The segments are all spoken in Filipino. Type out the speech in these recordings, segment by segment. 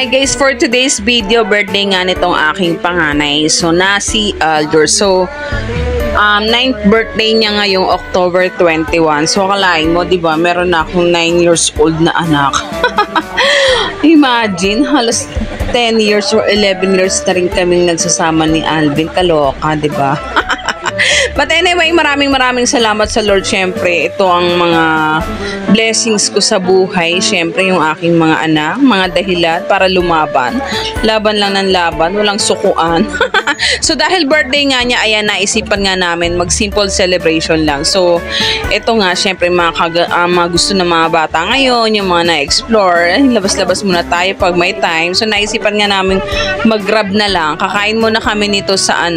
Hi guys, for today's video, birthday nga nitong aking panganay. So, si Aljur. So, 9th birthday niya ngayong October 21. So, akalain mo, diba, meron na akong 9 years old na anak. Imagine, halos 10 years or 11 years na rin kaming nagsasama ni Alvin. Kaloka, diba? But anyway, maraming salamat sa Lord. Siyempre, ito ang mga blessings ko sa buhay. Siyempre, yung aking mga anak, mga dahilan para lumaban. Laban lang ng laban, walang sukuan. So, dahil birthday nga niya, ayan, naisipan nga namin mag-simple celebration lang. So, ito nga, siyempre, mga gusto ng mga bata ngayon, yung mga na-explore, labas-labas muna tayo pag may time. So, naisipan nga namin mag-grab na lang. Kakain muna kami nito sa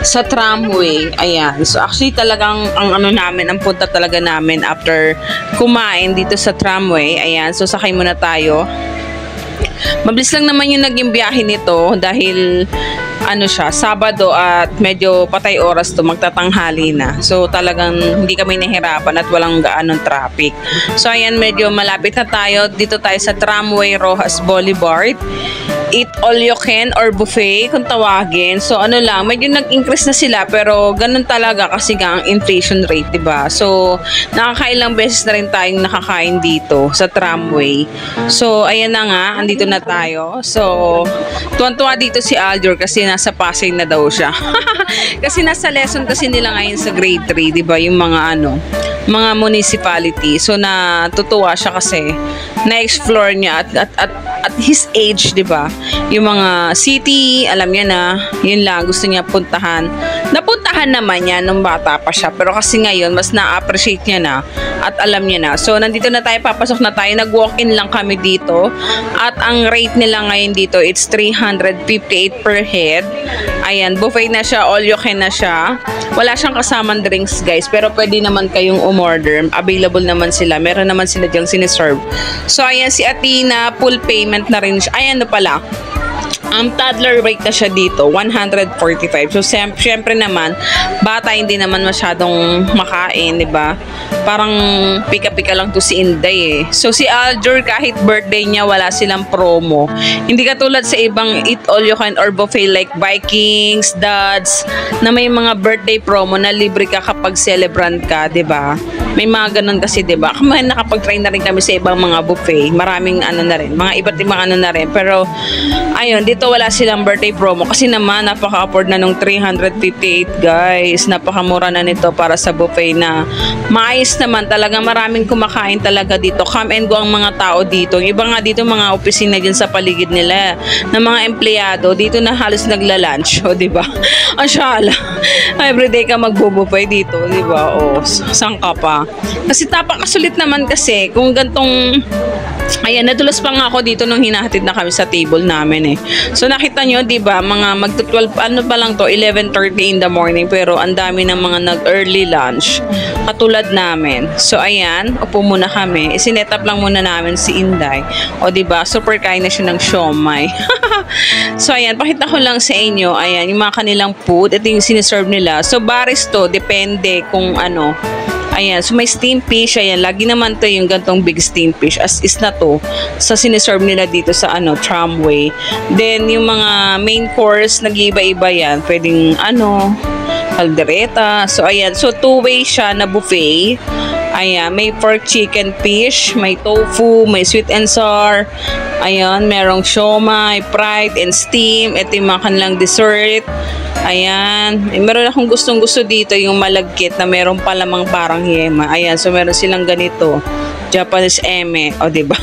sa tramway. Ayan. So, actually, talagang ang punta talaga namin after kumain dito sa tramway. Ayan. So, sakay muna tayo. Mabilis lang naman yung naging biyahe nito dahil Sabado at medyo patay oras to, magtatanghali na. So talagang hindi kami nahirapan at walang gaanong traffic. So ayan, medyo malapit na tayo. Dito tayo sa Tramway Rojas Boulevard. Eat all you can or buffet kung tawagin. So medyo nag-increase na sila pero ganun talaga kasi nga ang inflation rate, diba? So nakakailang beses na rin tayong nakakain dito sa tramway. So ayan na nga, andito na tayo. So tuwan-tuwa dito si Aljur kasi nasa Pasay na daw siya. Kasi nasa lesson kasi nila ngayon sa grade 3, diba? Yung mga mga municipality. So natutuwa siya kasi na-explore niya at his age, diba? Yung mga city, alam niya na, yun lang, gusto niya puntahan. Napuntahan naman niya nung bata pa siya, pero kasi ngayon, mas na-appreciate niya na at alam niya na. So, nandito na tayo, papasok na tayo. Nag-walk-in lang kami dito. At ang rate nila ngayon dito, it's 358 per head. Ayan, buffet na siya, all you can na siya. Wala siyang kasamang drinks, guys, pero pwede naman kayong umorder. Available naman sila. Meron naman sila diyang siniserve. So, ayan, si Athena, full payment na rin siya. Ayan, pala. Ang toddler rate na siya dito, 145. So, syempre naman, bata hindi naman masyadong makain, di ba? Parang pika-pika lang to si Inday eh. So, si Aljur, kahit birthday niya, wala silang promo. Hindi katulad sa ibang eat all you can or buffet like Vikings, Duds, na may mga birthday promo na libre ka kapag celebrant ka, di ba? May mga ganun kasi, di ba? Kamahin nakapag-try na rin kami sa ibang mga buffet. Maraming na rin. Mga iba't ibang na rin. Pero, ayun, dito wala silang birthday promo. Kasi naman, napaka-afford na nung 358, guys. Napakamura na nito para sa buffet na maayos naman. Talaga maraming kumakain talaga dito. Come and go ang mga tao dito. Iba nga dito, mga opisina dyan sa paligid nila. Na mga empleyado, dito na halos nagla-lunch. O, di ba? Ang syala. Everyday ka magbubuffet dito, di ba? O, saan ka pa? Kasi tapakasulit naman kasi kung gantong ayan, nadulas pa nga ako dito nung hinahatid na kami sa table namin eh. So nakita nyo, di ba, mga magto-12 pa lang to, 11:30 in the morning, pero ang dami ng mga nag-early lunch katulad namin. So ayan, upo muna kami. Isinet up lang muna namin si Inday. O di ba, super kain na siya ng siomay. So ayan, pakita ko lang sa inyo, ayan, yung mga kanilang food, ito yung siniserve nila. So baris to, depende kung ayan, so may steamed fish, ayan, lagi naman to yung gantong big steamed fish, as is na to, sa siniserve nila dito sa tramway. Then, yung mga main course, nag-iiba-iba yan, pwedeng, caldereta, so ayan, so two-way siya na buffet. Ayan, may pork chicken fish, may tofu, may sweet and sour. Ayan, merong siomai, fried and steam. Ito yung mga kanilang dessert. Ayan, meron akong gustong-gusto dito yung malagkit na meron pa lamang parang yema. Ayan, so meron silang ganito. Japanese eme, o diba?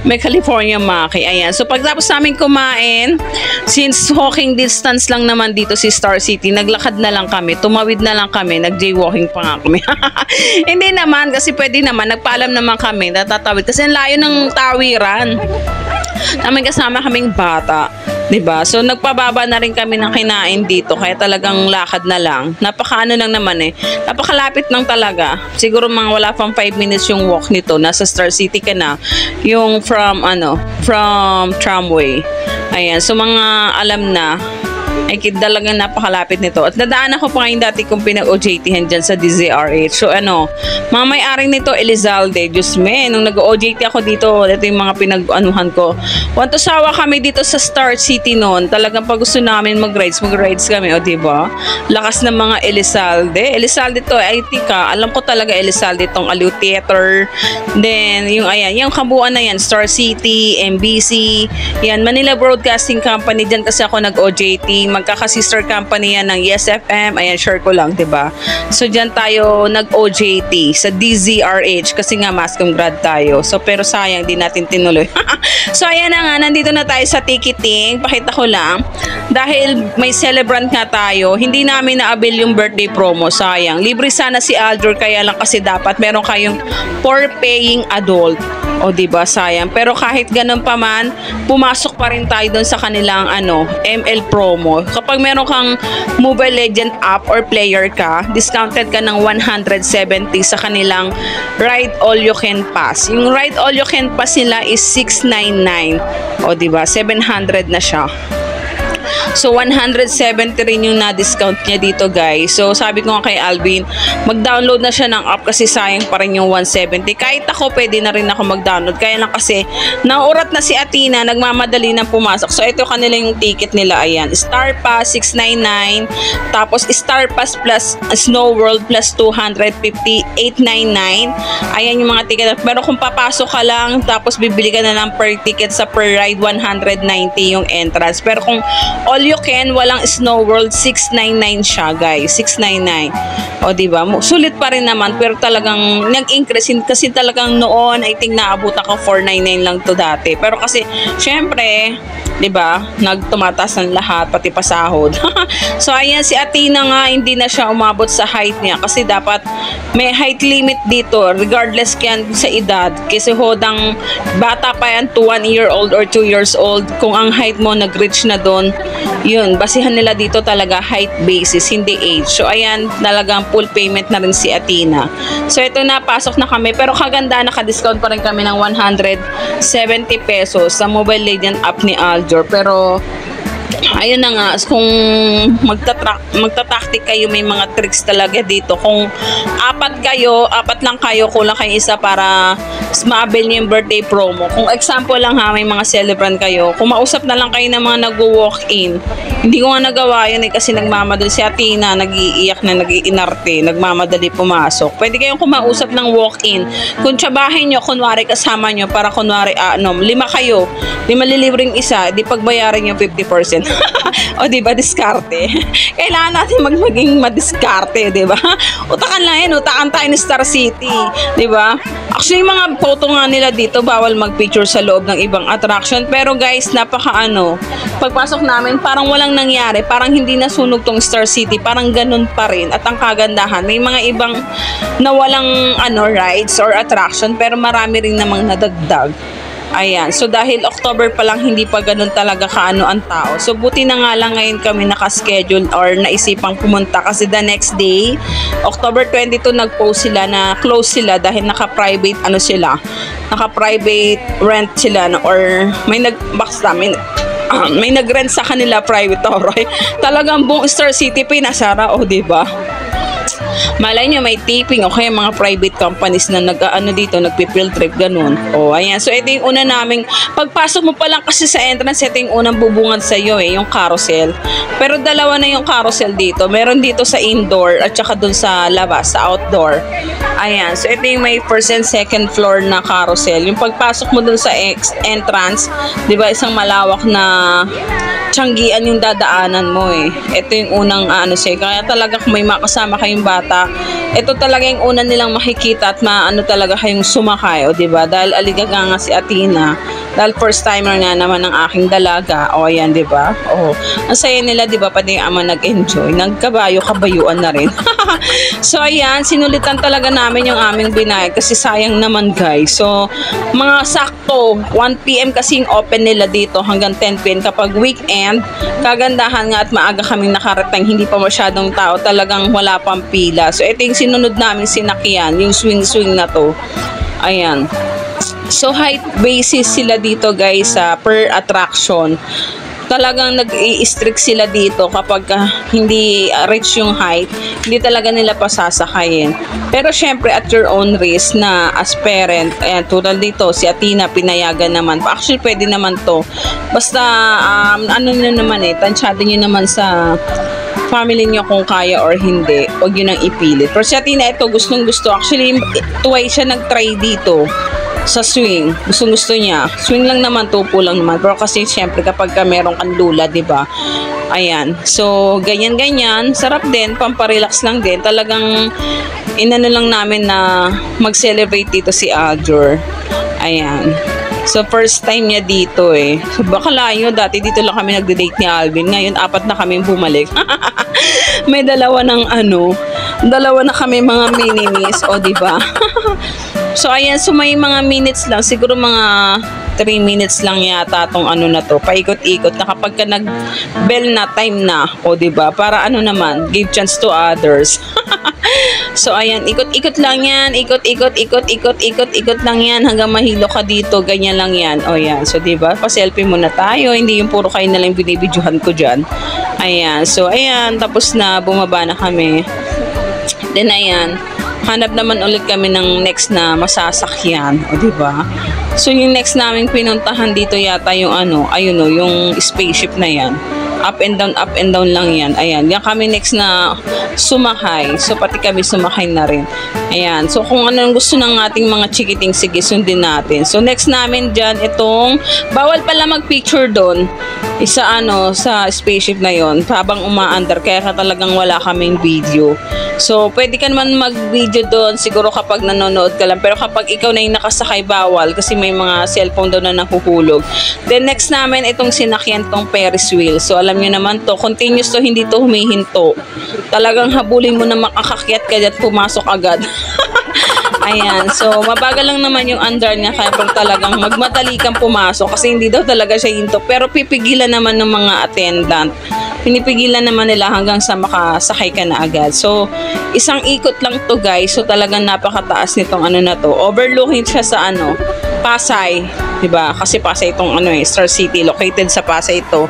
May California maki. Ayan. So pagtapos namin kumain, since walking distance lang naman dito si Star City, naglakad na lang kami, tumawid na lang kami, nag-jaywalking pa nga kami. Hindi naman, kasi pwede naman, nagpaalam naman kami, natatawid. Kasi ang layo ng tawiran. Namin kasama kaming bata. Diba? So, nagpababa na rin kami ng kinain dito. Kaya talagang lakad na lang. Lang naman eh. Napakalapit lang talaga. Siguro mga wala pang 5 minutes yung walk nito. Nasa Star City ka na. Yung from tramway. Ayan. So, mga alam na. Ay, talagang napakalapit nito. At nadaan ako pa ngayon dati kung pinag-OJT-han dyan sa DZRH. So ano, mga may-ari nito, Elizalde. Diyos me, nung nag-OJT ako dito, ito yung mga pinag-anuhan ko. Wantosawa kami dito sa Star City noon. Talagang pag gusto namin mag-rides kami, o diba? Lakas ng mga Elizalde. Elizalde to, ay tika, alam ko talaga Elizalde tong Aliw Theater. Then, yung ayan, yung kabuuan na yan, Star City, MBC, yan, Manila Broadcasting Company, dyan kasi ako nag-OJT. Magkaka-sister company yan ng Yes FM. Ayan, share ko lang, diba? So, dyan tayo nag-OJT sa DZRH kasi nga Mascom grad tayo. So, pero sayang, di natin tinuloy. So, ayan na nga, nandito na tayo sa ticketing. Pakita ko lang. Dahil may celebrant nga tayo, hindi namin na-avail yung birthday promo. Sayang. Libre sana si Aldor, kaya lang kasi dapat meron kayong for paying adult. O diba, sayang. Pero kahit ganun pa man, pumasok pa rin tayo doon sa kanilang ML promo. Kapag meron kang Mobile Legend app or player ka, discounted ka ng 170 sa kanilang Ride All You Can Pass. Yung Ride All You Can Pass nila is 699. O diba, 700 na siya. So, 170 rin yung na-discount niya dito, guys. So, sabi ko nga kay Alvin, mag-download na siya ng app kasi sayang pa rin yung 170. Kahit ako, pwede na rin ako mag-download. Kaya lang kasi, nauurat na si Athena, nagmamadali na pumasok. So, ito kanila yung ticket nila. Ayan, Star Pass, 699. Tapos, Star Pass plus Snow World plus 250, 899. Ayan yung mga ticket. Pero kung papasok ka lang, tapos bibili ka na lang per ticket sa per ride, 190 yung entrance. Pero kung all you can, walang Snow World, 699 siya, guys. 699. O, diba? Sulit pa rin naman, pero talagang nag-increase kasi talagang noon, I think naabot ako 499 lang to dati. Pero kasi, syempre, diba, nagtumataas ng lahat, pati pasahod. So, ayan, si Athena nga, hindi na siya umabot sa height niya kasi dapat may height limit dito, regardless yan sa edad. Kasi hodang bata pa yan to 1 year old or 2 years old, kung ang height mo nag-reach na doon, yun, basihan nila dito talaga height basis, hindi age. So, ayan, talagang full payment na rin si Athena. So, ito na, pasok na kami. Pero kaganda, naka-discount pa rin kami ng 170 pesos sa Mobile Legend app ni Aldor. Pero, ayun na nga, kung magta-tactic kayo, may mga tricks talaga dito. Kung apat lang kayo, kulang kayo isa para ma-avail nyo yung birthday promo. Kung example lang ha, may mga celebrant kayo, kung mausap na lang kayo ng mga nag-walk-in. Hindi ko nga nagawa yun kasi nagmamadali si Athena, nag-iiyak na, nag-iinarte, nagmamadali pumasok. Pwede kayong kumausap ng walk-in. Kung tsabahin nyo, kunwari kasama nyo, para kunwari, 5 kayo, di malilibreng isa, di pagbayaran nyo 50%. O diba, diskarte. Kailangan natin maging madiskarte, diba? Utakan lang yan, utakan tayo ni Star City, diba? Actually, mga photo nga nila dito, bawal mag-picture sa loob ng ibang attraction. Pero guys, pagpasok namin, parang walang nangyari, parang hindi nasunog tong Star City, parang ganun pa rin. At ang kagandahan, may mga ibang na walang rides or attraction, pero marami rin namang nadagdag. Ayan. So, dahil October pa lang, hindi pa ganun talaga kaano ang tao. So, buti na nga lang ngayon kami nakaschedule or naisipang pumunta kasi the next day, October 22, nag-post sila na close sila dahil naka-private naka-private rent sila or may nag-rent sa kanila private right? Talagang buong Star City pinasara, diba? Malay nyo, may taping o kaya mga private companies na nagpi-field trip, ganun. Ayan. So, ito yung una naming, pagpasok mo pa lang kasi sa entrance, ito yung unang bubungad sa iyo, yung carousel. Pero dalawa na yung carousel dito. Meron dito sa indoor at saka dun sa labas, sa outdoor. Ayan. So, ito yung may first and second floor na carousel. Yung pagpasok mo dun sa entrance, di ba, isang malawak na tiyanggian yung dadaanan mo Ito yung unang kaya talaga kung may makasama kayong bata, ito talaga yung una nilang makikita at talaga kayong sumakay, diba? Dahil aligaga nga si Athena, dahil first timer nga naman ng aking dalaga, ayan, diba? Ang saya nila, diba? Pati yung ama nag-enjoy, kabayuan na rin. So, ayan, sinulitan talaga namin yung aming binayad kasi sayang naman, guys. So, mga sakto, 1 PM kasi yung open nila dito hanggang 10 PM kapag weekend. Kagandahan nga at maaga kaming nakarating, hindi pa masyadong tao, talagang wala pang pila. So, ito yung sinunod namin sinakyan, yung swing-swing na to. Ayan. So, height basis sila dito, guys, per attraction. talagang nag-i-strict sila dito kapag hindi reach yung height, hindi talaga nila pasasakayin. Pero syempre at your own risk na as parent, ayan, tulad dito, si Athena pinayagan naman. Actually, pwede naman to. Basta, ano nyo naman tansyado nyo naman sa family niyo kung kaya or hindi. Huwag yun ang ipilit. Pero si Athena, ito, gustong gusto. Actually, twice siya nag-try dito sa swing. Gusto niya. Swing lang naman, tupo lang naman. Pero kasi syempre kapag ka meron kang lula, 'di ba? Ayan. So, ganyan-ganyan. Sarap din, pamparelax lang din. Talagang inano lang namin na mag-celebrate dito si Aljur. Ayan. So, first time niya dito So, baka layo. Dati dito lang kami nagde-date ni Alvin. Ngayon, 4 na kami bumalik. May dalawa na kami mga mini-miss. O, diba? So, ayan. So, may mga minutes lang. Siguro mga 3 minutes lang yata tong ano na to. Paikot-ikot na kapag ka nag-bell na, time na. O, diba? Para ano naman, give chance to others. So, ayan, ikot-ikot lang yan. Ikot lang yan hanggang mahilo ka dito. Ganyan lang yan. O, yan. So, diba? Pa-selfie muna tayo. Hindi yung puro kayo na lang binibidyohan ko dyan. Ayan. So, ayan. Tapos na, bumaba na kami. Then, ayan. Hanap naman ulit kami ng next na masasakyan. O, diba? So, yung next namin pinuntahan dito yata yung ano, ayun o, yung spaceship na yan. Up and down lang yan. Ayan. Yan kami next na sumakay. So, pati kami sumakay na rin. Ayan. So, kung ano ang gusto ng ating mga chikiting, sige, sundin natin. So, next namin dyan, itong, bawal pala mag-picture doon. Sa spaceship na yon habang umaandar. Kaya talagang wala kaming video. So, pwede ka naman mag-video doon siguro kapag nanonood ka lang. Pero kapag ikaw na yung nakasakay, bawal. Kasi may mga cellphone doon na nahuhulog. Then, next namin, itong sinakyan tong Ferris wheel. So, alam nyo naman to, continuous to, hindi to humihinto. Talagang habulin mo na makakakyat ka at pumasok agad. Ayan, so mabagal lang naman yung andar niya kaya talagang magmadali kang pumasok kasi hindi daw talaga siya hinto. Pero pipigilan naman ng mga attendant. Pinipigilan naman nila hanggang sa makasakay ka na agad. So, isang ikot lang to guys. So, talagang napakataas nitong ano na to. Overlooking siya sa ano, Pasay. Diba? Kasi Pasay itong ano Star City. Located sa Pasay ito.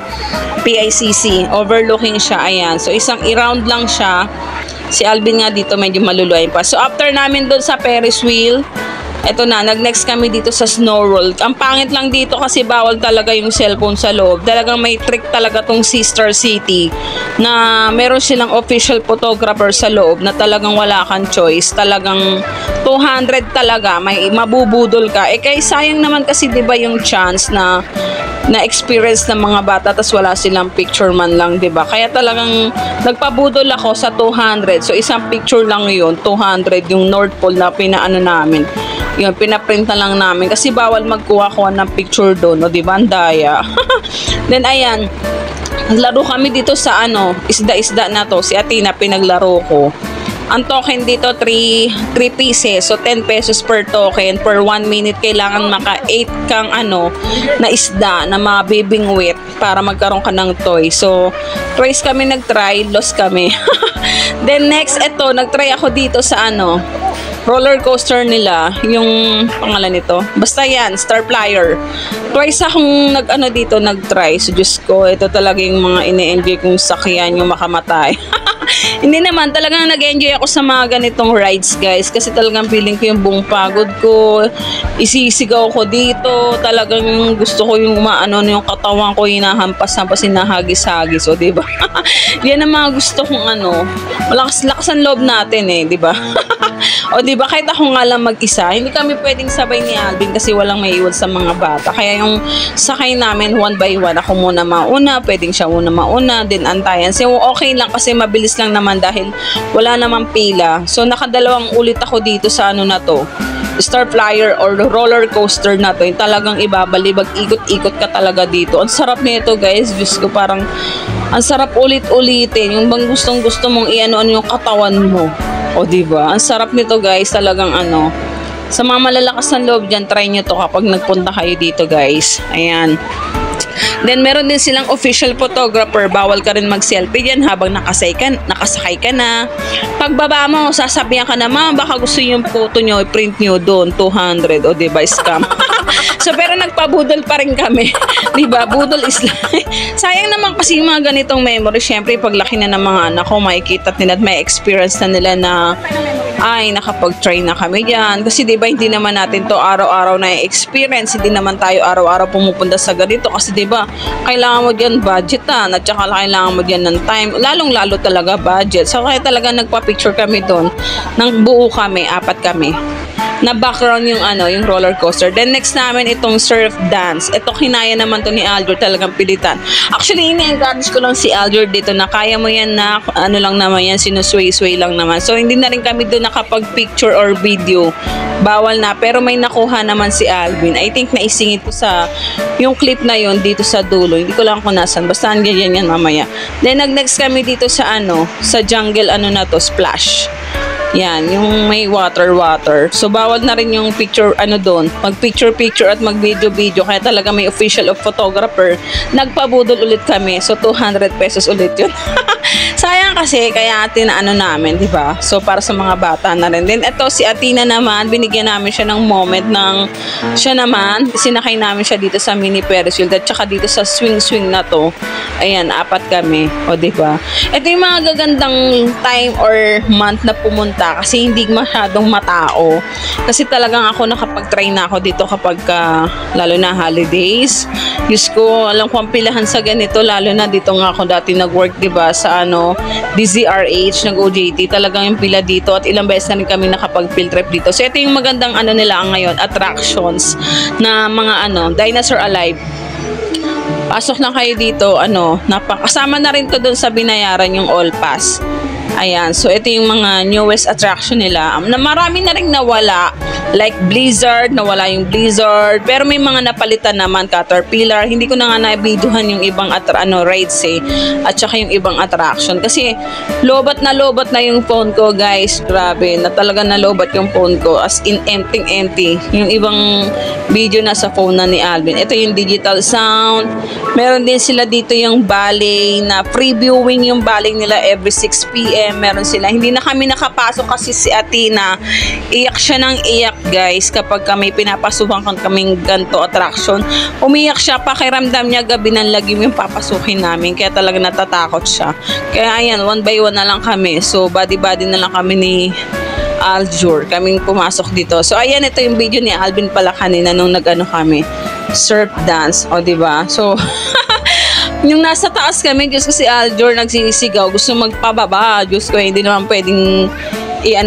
PICC. Overlooking siya. Ayan. So, isang i-round lang siya. Si Alvin nga dito medyo maluluay pa. So, after namin doon sa Ferris wheel, eto na, nag-next kami dito sa Snow World. Ang pangit lang dito kasi bawal talaga yung cellphone sa loob. Talagang may trick talaga tong Star City na meron silang official photographer sa loob na talagang wala kang choice. Talagang 200 talaga, may mabubudol ka. Kaya sayang naman kasi 'di ba yung chance na experience ng mga bata tas wala silang picture man lang, 'di ba? Kaya talagang nagpabudol ako sa 200. So isang picture lang 'yon, 200 yung North Pole na pinaano namin. Yun, pinaprint na lang namin kasi bawal magkuha-kuha ng picture doon, no, 'di ba? Andaya. Then ayan, naglaro kami dito sa ano, isda-isda na to. Si Athena pinaglaro ko. Ang token dito 3 pieces. So 10 pesos per token. Per 1 minute kailangan maka 8 kang ano na isda na mga bibing wet para magkaroon ka ng toy. So twice kami nagtry, lost kami. Then next eto, nagtry ako dito sa ano, roller coaster nila, yung pangalan nito. Basta yan, Star Flyer. Twice akong nagtry. So Diyos ko, ito talaga yung mga ine-enjoy kong sakyan, yung makamatay. Hindi naman, talagang nag-enjoy ako sa mga ganitong rides guys kasi talagang feeling ko yung buong pagod ko, isisigaw ko dito, talagang gusto ko yung yung katawan ko hinahampas-hampas, hinahagis-hagis, o diba? Yan ang mga gusto kong malakas-lakas ang loob natin di ba? O diba, kahit ako nga lang mag-isa, hindi kami pwedeng sabay ni Alvin kasi walang maiwan sa mga bata. Kaya yung sakay namin, 1 by 1, ako muna mauna, pwedeng siya muna mauna, then antayan. So okay lang kasi mabilis lang naman dahil wala namang pila. So nakadalawang ulit ako dito sa ano na to, Star Flyer or roller coaster na to. Yung talagang ibabalibag, ikot-ikot ka talaga dito. Ang sarap nito guys, Diyos ko, parang ang sarap ulit-ulitin. Yung bang gustong-gusto mong i-ano-ano yung katawan mo. O diba? Ang sarap nito guys, talagang sa mga malalakas ng loob dyan, try nyo to kapag nagpunta kayo dito guys. Ayan. Then meron din silang official photographer, bawal ka rin mag-selfie diyan habang nakasakay ka na. Pagbaba mo, sasabihan ka na, "Ma'am, baka gusto yung photo nyo, i-print nyo doon, 200." O diba, scam. So, pero nagpabudol pa rin kami. Diba? Budol is life. Sayang naman kasi yung mga ganitong memory. Siyempre, paglaki na ng mga anak ko, makikita nila at may experience na nila na ay, nakapag-try na kami dyan. Kasi diba, hindi naman natin to araw-araw na experience. Hindi naman tayo araw-araw pumupunta sa ganito. Kasi diba, kailangan mo dyan budgetan at saka kailangan mo dyan ng time. Lalong-lalo talaga budget. So, kaya talaga nagpa-picture kami doon. Nang buo kami, 4 kami. Na background yung yung roller coaster. Then next namin itong surf dance. Ito kinaya naman to ni Aljur, talagang pilitan. Actually, ini-encourage ko lang si Aljur dito na kaya mo yan na lang naman yan, sinusway-sway lang naman. So hindi na rin kami doon nakapag-picture or video. Bawal na, pero may nakuha naman si Alvin. I think naisingit ko sa yung clip na yon dito sa dulo. Hindi ko lang kung nasan. Basta ganyan yan mamaya. Then nag-next kami dito sa sa jungle na to, splash. Yan, yung may water. So, bawal na rin yung picture, doon. Mag-picture at mag-video. Kaya talaga may official of photographer. Nagpabudol ulit kami. So, 200 pesos ulit yun. Sayang kasi, kaya namin, di ba? So, para sa mga bata na rin. Then, ito, si Athena naman, binigyan namin siya ng moment ng, siya naman, sinakay namin siya dito sa mini Ferris wheel. At saka dito sa swing na to. Ayan, 4 kami. O, di ba? Ito yung mga gagandang time or month na pumunta kasi hindi masyadong matao. Kasi talagang ako nakapag-try na ako dito kapag lalo na holidays. Diyos ko, alam ko ang pilahan sa ganito, lalo na dito nga ako dati nag-work, diba, sa DZRH, nag-OJT, talagang yung pila dito at ilang beses na rin kami nakapag-field trip dito. So, ito yung magandang nila ngayon, attractions na mga Dinosaur Alive. Pasok lang kayo dito, kasama na rin to doon sa binayaran yung All Pass. Ayan, so ito yung mga newest attraction nila. Na marami na rin nawala, like Blizzard, nawala yung Blizzard, pero may mga napalitan naman, Caterpillar. Hindi ko na nga na-videohan yung ibang rides at saka yung ibang attraction. Kasi lobat na yung phone ko, guys. Grabe, na talaga nalobat yung phone ko. As in, empty. Yung ibang video na sa phone na ni Alvin. Ito yung digital sound. Meron din sila dito yung ballet na free viewing yung ballet nila every 6 p.m. Meron sila. Hindi na kami nakapasok kasi si Athena, iyak siya ng iyak, guys, kapag kami pinapasukan kaming ganto attraction. Umiyak siya, pakiramdam niya gabi ng lagim yung papasukin namin. Kaya talaga natatakot siya. Kaya ayan, 1 by 1 na lang kami. So, body na lang kami ni Aljur. Kaming pumasok dito. So, ayan, ito yung video ni Alvin pala kanina nung kami. Surf dance. O, diba? So, yung nasa taas kami, Diyos ko, si Aljur nagsisigaw, gusto magpababa. Diyos ko, hindi naman pwedeng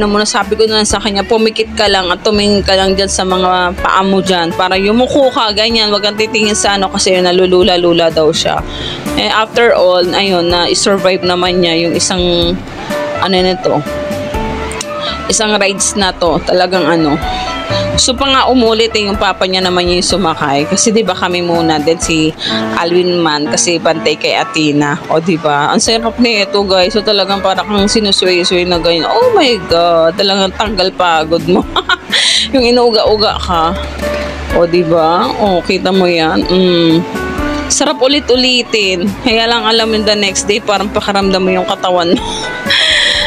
muna, sabi ko na sa kanya, pumikit ka lang at tumingin ka lang dyan sa mga paa mo dyan para yumuko ka, ganyan, wag kang titingin sa kasi nalulula-lula daw siya. After all, ayun, na-survive naman niya yung isang isang rides na to, talagang so pa nga umulit yung papa niya naman yung sumakay kasi diba kami muna then si Alvin man kasi bantay kay Athena, o diba ang sarap nito, guys. So talagang parang kang sinusway-sway na ganyan. Oh my god, talagang tanggal pagod mo. Yung inuuga-uga ka, o diba, kita mo yan. Sarap ulit-ulitin, kaya lang alam mo the next day parang pakaramdam mo yung katawan mo.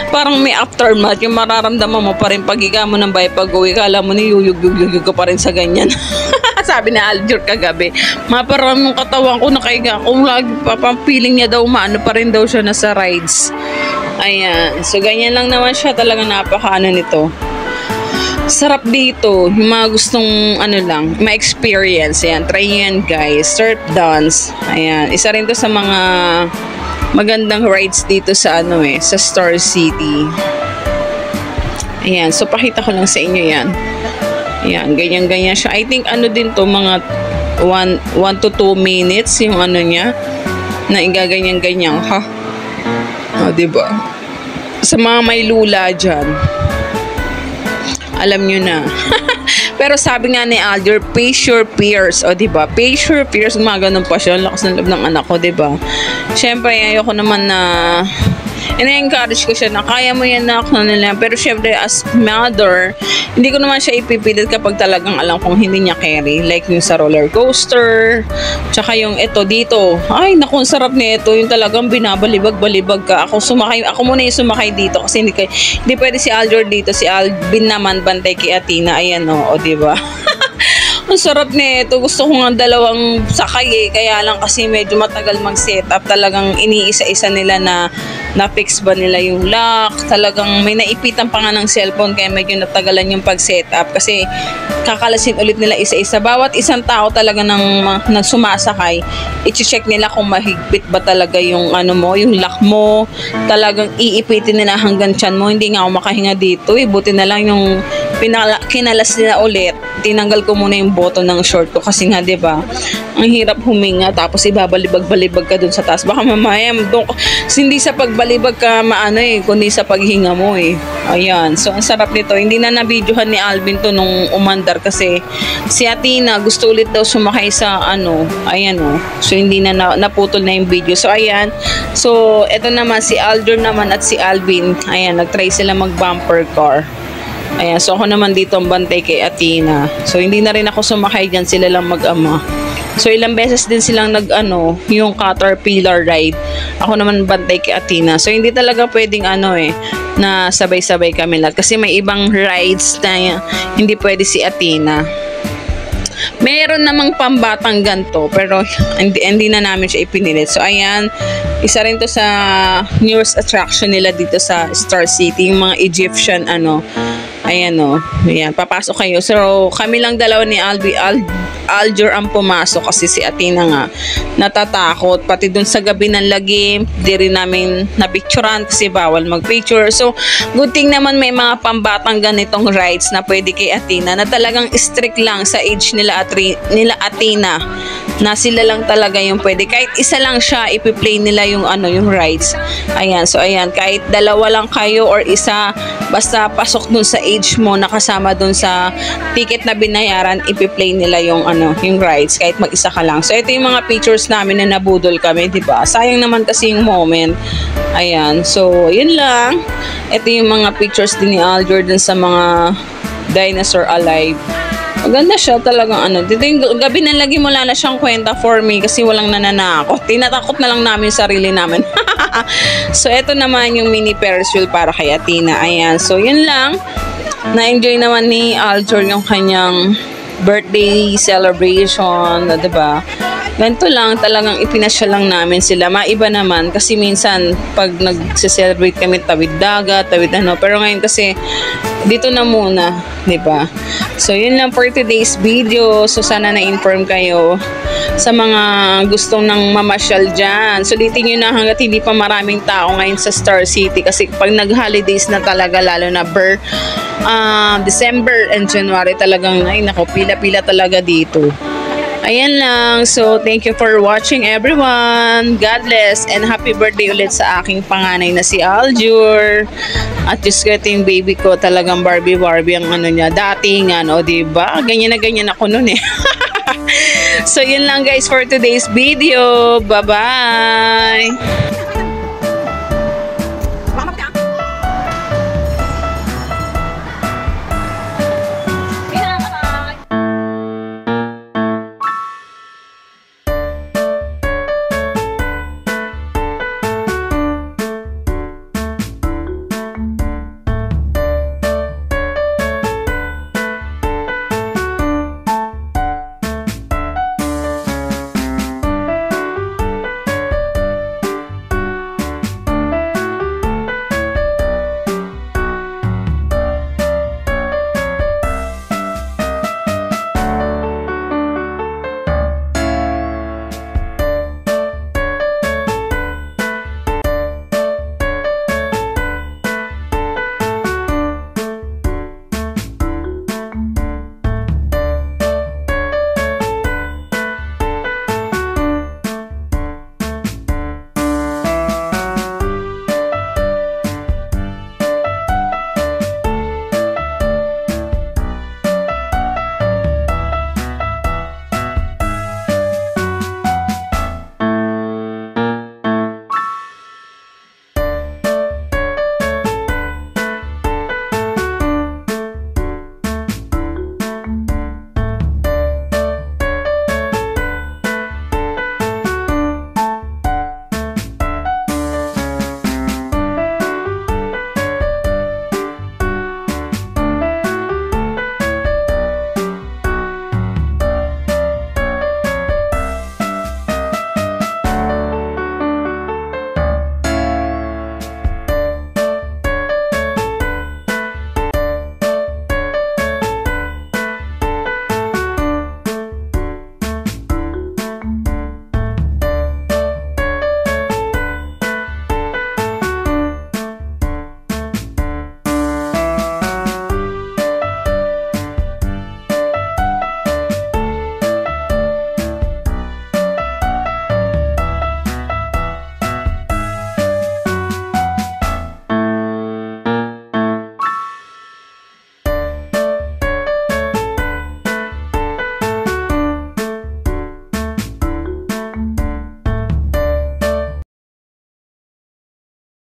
Parang may aftermath, yung mararamdaman mo pa rin pag-higa mo ng bahay pag-uwi ka, alam mo niyuyug-yug ka pa rin sa ganyan. Sabi na Aljur kagabi, maparam yung katawan ko, nakahiga ako, lagi pa feeling niya daw, maano pa rin daw siya nasa rides. Ayan, so ganyan lang naman siya, talaga napaka nito. Sarap dito, yung mga gustong ma-experience, ayan, try nyo yan, guys. Surf dance, ayan, isa rin to sa mga magandang rides dito sa sa Star City. Ayan, so pakita ko lang sa inyo yan. Ayan, ganyan siya. I think din to, mga 1 to 2 minutes yung niya na igaganyan-ganyan, ha? O, diba? Sa mga may lula dyan, alam nyo na. Pero sabi nga ni Aljur, face your fears. O, diba? Face your fears. Ganun pa siya. Lakas ng loob ng anak ko, diba? Siyempre, ayoko naman na ina-encourage ko siya na kaya mo yan na nila. Pero syempre, as mother, hindi ko naman siya ipipilit kapag talagang alam kong hindi niya carry. Like yung sa roller coaster, tsaka yung ito dito. Ay, naku, sarap na ito. Yung talagang binabalibag-balibag ka. Ako muna yung sumakay dito kasi hindi pwede si Aljur dito. Si Alvin naman bantay kay Athena. Ayan o, diba? Ang sarap nito. Gusto ko nga dalawang sakay eh. Kaya lang kasi medyo matagal mag-setup. Talagang iniisa-isa nila na fix ba nila yung lock. Talagang may naipitan pa nga ng cellphone kaya medyo natagalan yung pag-setup. Kasi kakalasin ulit nila isa-isa. Bawat isang tao talaga ng sumasakay, i-check nila kung mahigpit ba talaga yung ano mo, yung lock mo. Talagang iipitin nila hanggang tiyan mo. Hindi nga ako makahinga dito eh. Buti na lang yung kinalas nila ulit. Tinanggal ko muna yung button ng short ko kasi nga 'di ba? Ang hirap huminga tapos ibabalibag-balibag ka dun sa taas. Baka mamaya hindi sa pagbalibag ka maano eh, kundi sa paghinga mo eh. Ayan. So ang sarap nito. Hindi na na-videohan ni Alvin to nung umandar kasi si Athena gusto ulit daw sumakay sa ano. Ayan oh. So hindi na naputol na yung video. So ayan. So eto naman si Alder naman at si Alvin. Ayan, nag-try sila mag-bumper car. Ayan, so ako naman dito ang bantay kay Athena. So hindi na rin ako sumakay dyan, sila lang mag-ama. So ilang beses din silang yung Caterpillar ride. Ako naman bantay kay Athena. So hindi talaga pwedeng na sabay-sabay kami lahat. Kasi may ibang rides na hindi pwede si Athena. Meron namang pambatang ganto pero hindi na namin siya ipinilit. So ayan, isa rin to sa newest attraction nila dito sa Star City, yung mga Egyptian ayan o, ayan, papasok kayo. So kami lang dalawa ni Alger ang pumasok kasi si Athena nga natatakot, pati dun sa gabi ng lagim di rin namin napicturan kasi bawal magpicture. So good thing naman may mga pambatang ganitong rides na pwede kay Athena na talagang strict lang sa age nila Athena na sila lang talaga yung pwede. Kahit isa lang siya, ipi-play nila yung yung rides. Ayan, so ayan, kahit dalawa lang kayo or isa, basta pasok dun sa age mo, nakasama dun sa ticket na binayaran, ipi-play nila yung yung rides kahit mag-isa ka lang. So ito yung mga pictures namin na nabudol kami, 'di ba? Sayang naman kasi yung moment. Ayan, so yun lang. Ito yung mga pictures din ni Al Jordan sa mga dinosaur alive. Maganda siya talagang dito yung gabi na lagi wala na siyang kwenta for me kasi walang nananakot. Tinatakot na lang namin sarili namin. So eto naman yung mini Ferris wheel para kay Athena. Ayan, so yun lang. Na-enjoy naman ni Aljor yung kanyang birthday celebration, diba? Ganito lang, talagang ipinasya lang namin sila. Maiba naman kasi minsan pag nag-celebrate kami tawid dagat, tawid pero ngayon kasi dito na muna, 'di ba? So yun lang for today's video. So sana na-inform kayo sa mga gustong nang mamasyal dyan. Sulitin nyo na hanggat hindi pa maraming tao ngayon sa Star City kasi pag nag-holidays na talaga, lalo na December and January talagang pila-pila talaga dito. Ayan lang. So, thank you for watching everyone. God bless and happy birthday ulit sa aking panganay na si Aljur. At just ito yung baby ko, talagang Barbie ang niya. Dating diba? Ganyan na ganyan ako nun eh. So, yun lang guys for today's video. Bye-bye!